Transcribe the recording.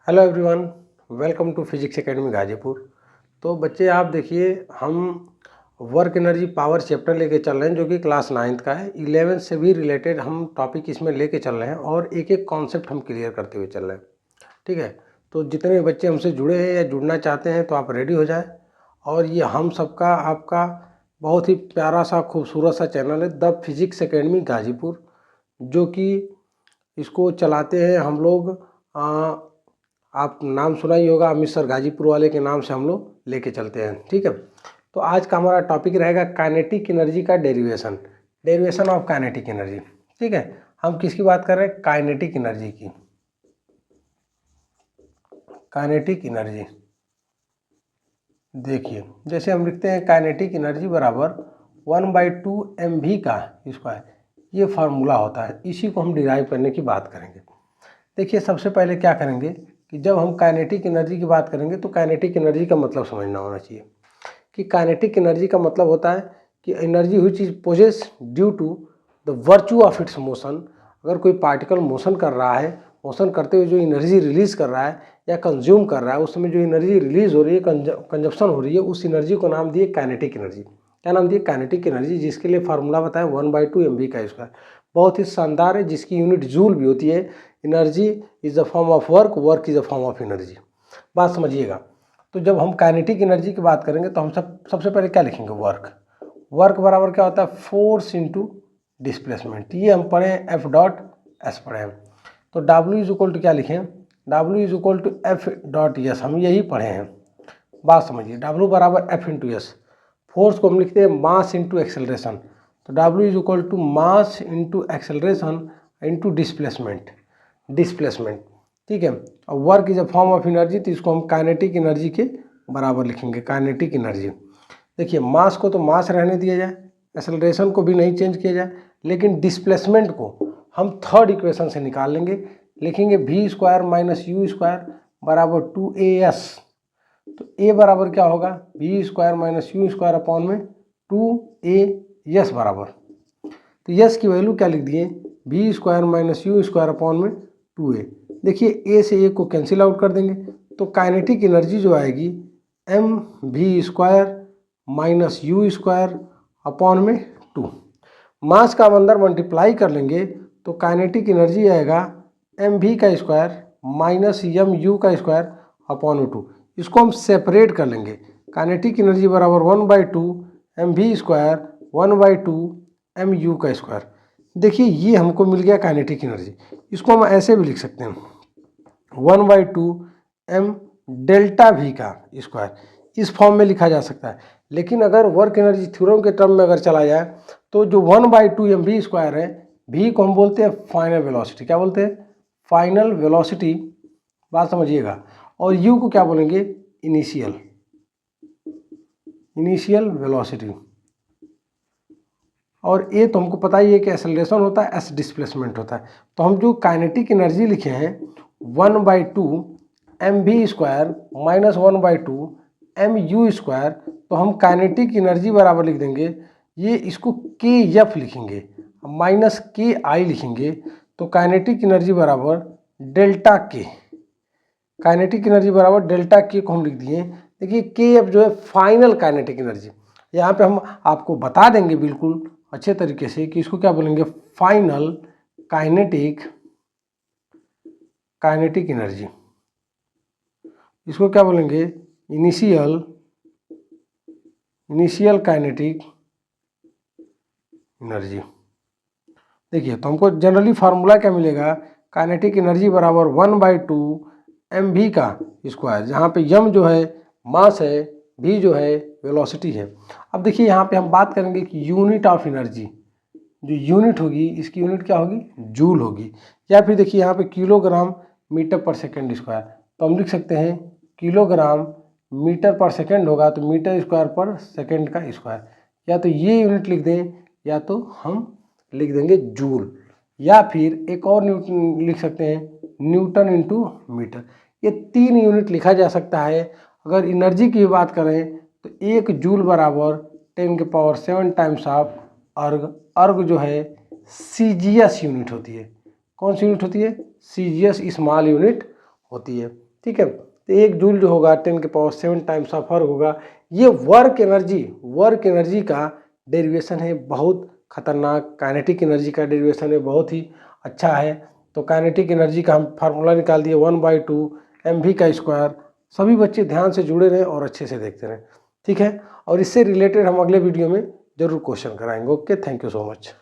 Hello everyone, welcome to physics academy Ghazipur. तो बच्चे आप देखिए, हम वर्क एनर्जी पावर चैप्टर लेके चल रहे हैं जो कि क्लास 9th का है। 11th से भी रिलेटेड हम टॉपिक इसमें लेके चल रहे हैं और एक एक कॉन्सेप्ट हम क्लियर करते हुए चल रहे हैं। ठीक है, तो जितने बच्चे हमसे जुड़े हैं या जुड़ना चाहते हैं तो आप रेडी हो जाए। और ये हम सबका आपका बहुत ही प्यारा सा खूबसूरत सा चैनल है द फिजिक्स एकेडमी गाजीपुर, जो कि इसको चलाते हैं हम लोग। आप नाम सुना ही होगा, अमित सर गाजीपुर वाले के नाम से हम लोग लेके चलते हैं। ठीक है, तो आज का हमारा टॉपिक रहेगा काइनेटिक एनर्जी का डेरिवेशन ऑफ काइनेटिक एनर्जी। ठीक है, हम किसकी बात कर रहे हैं? काइनेटिक एनर्जी की। काइनेटिक एनर्जी देखिए, जैसे हम लिखते हैं काइनेटिक एनर्जी बराबर 1/2 mv का स्क्वायर, ये फार्मूला होता है। इसी को हम डिराइव करने की बात करेंगे। देखिए, सबसे पहले क्या करेंगे कि जब हम काइनेटिक एनर्जी की बात करेंगे तो काइनेटिक एनर्जी का मतलब समझना होना चाहिए कि काइनेटिक एनर्जी का मतलब होता है कि energy which is possessed due to the virtue of its motion. अगर कोई पार्टिकल मोशन कर रहा है, मोशन करते हुए जो एनर्जी रिलीज कर रहा है या कंज्यूम कर रहा है, उस समय जो एनर्जी रिलीज हो रही है, कंजप्शन हो रही है, उस एनर्जी को नाम दिए काइनेटिक एनर्जी। क्या नाम दिए? काइनेटिक एनर्जी, जिसके लिए फार्मूला बताया 1/2 mv का स्क्वायर। बहुत ही शानदार है, जिसकी यूनिट जूल भी होती है। Energy is the form of work, work is the form of energy. बात समझिएगा। तो जब हम काइनेटिक एनर्जी की बात करेंगे तो हम सबसे पहले क्या लिखेंगे? वर्क बराबर क्या होता है? Force into displacement. ये हम पढ़े हैं, एफ डॉट एस पढ़े हैं। तो डब्ल्यू इज इक्वल टू क्या लिखें? W is equal to F dot S, हम यही पढ़े हैं। बात समझिए, डब्ल्यू बराबर एफ इंटू एस। फोर्स को हम लिखते हैं मास इंटू एक्सेलरेशन। तो W is equal to mass into acceleration into displacement. ठीक है, और work is a form of energy, तो इसको हम काइनेटिक एनर्जी के बराबर लिखेंगे, काइनेटिक एनर्जी। देखिए, मास को तो मास रहने दिया जाए, एक्सेलरेशन को भी नहीं चेंज किया जाए, लेकिन डिस्प्लेसमेंट को हम थर्ड इक्वेशन से निकाल लेंगे। लिखेंगे v square minus you square बराबर 2as। तो a बराबर क्या होगा? v square minus you square upon में 2as बराबर, तो यस की वैल्यू क्या लिख दिए? v square minus you square upon में 2a। देखिए, a से a को कैंसिल आउट कर देंगे, तो काइनेटिक एनर्जी जो आएगी mv square minus you square upon में 2। मास का हम अंदर मल्टीप्लाई कर लेंगे तो काइनेटिक एनर्जी आएगा mv का स्क्वायर माइनस mu का स्क्वायर अपॉन में 2। इसको हम सेपरेट कर लेंगे। काइनेटिक एनर्जी बराबर 1/2 mv स्क्वायर 1/2 mu का स्क्वायर। देखिए, ये हमको मिल गया काइनेटिक एनर्जी। इसको हम ऐसे भी लिख सकते हैं 1/2 m डेल्टा v का स्क्वायर, इस फॉर्म में लिखा जा सकता है। लेकिन अगर वर्क एनर्जी थ्योरम के टर्म में अगर चला जाए तो जो 1/2 mv स्क्वायर है, v को हम बोलते हैं फाइनल वेलोसिटी। क्या बोलते हैं? Final velocity. बात समझिएगा। और u को क्या बोलेंगे? Initial velocity. और ए तो हमको पता ही है कि एक्सेलरेशन होता है, एस डिस्प्लेसमेंट होता है। तो हम जो काइनेटिक एनर्जी लिखे हैं 1/2 mv square minus 1/2 mu square, तो हम काइनेटिक एनर्जी बराबर लिख देंगे, ये इसको के एफ लिखेंगे माइनस के आई लिखेंगे। तो काइनेटिक एनर्जी बराबर डेल्टा के, काइनेटिक एनर्जी बराबर डेल्टा के को हम लिख दिए। देखिए, के एफ जो है फाइनल काइनेटिक एनर्जी। यहाँ पे हम आपको बता देंगे बिल्कुल अच्छे तरीके से कि इसको क्या बोलेंगे? Final kinetic energy. इसको क्या बोलेंगे? Initial kinetic energy. देखिए, तो हमको जनरली फार्मूला क्या मिलेगा? काइनेटिक एनर्जी बराबर 1/2 mv का स्क्वायर, जहाँ पे m जो है मास है, v जो है वेलोसिटी है। अब देखिए, यहाँ पे हम बात करेंगे कि यूनिट ऑफ एनर्जी, जो यूनिट होगी इसकी यूनिट क्या होगी? जूल होगी। या फिर देखिए, यहाँ पे किलोग्राम मीटर पर सेकेंड स्क्वायर, तो हम लिख सकते हैं किलोग्राम मीटर पर सेकेंड होगा तो मीटर स्क्वायर पर सेकेंड का स्क्वायर। या तो ये यूनिट लिख दें या तो हम लिख देंगे जूल, या फिर एक और न्यूटन लिख सकते हैं, न्यूटन इंटू मीटर। ये 3 यूनिट लिखा जा सकता है। अगर एनर्जी की बात करें तो 1 जूल बराबर 10⁻7 टाइम्स ऑफ अर्ग। अर्ग जो है सीजीएस यूनिट होती है। कौन सी यूनिट होती है? सीजीएस स्मॉल यूनिट होती है। ठीक है। तो 1 जूल जो होगा 10⁻7 टाइम्स ऑफ वर्क होगा। ये वर्क एनर्जी का डेरिवेशन है, बहुत खतरनाक। काइनेटिक एनर्जी का डेरिवेशन है, बहुत ही अच्छा है। तो काइनेटिक एनर्जी का हम फार्मूला निकाल दिए 1/2 mv का स्क्वायर। सभी बच्चे ध्यान से जुड़े रहें और अच्छे से देखते रहें, ठीक है। और इससे रिलेटेड हम अगले वीडियो में जरूर क्वेश्चन कराएंगे। Okay, thank you so much.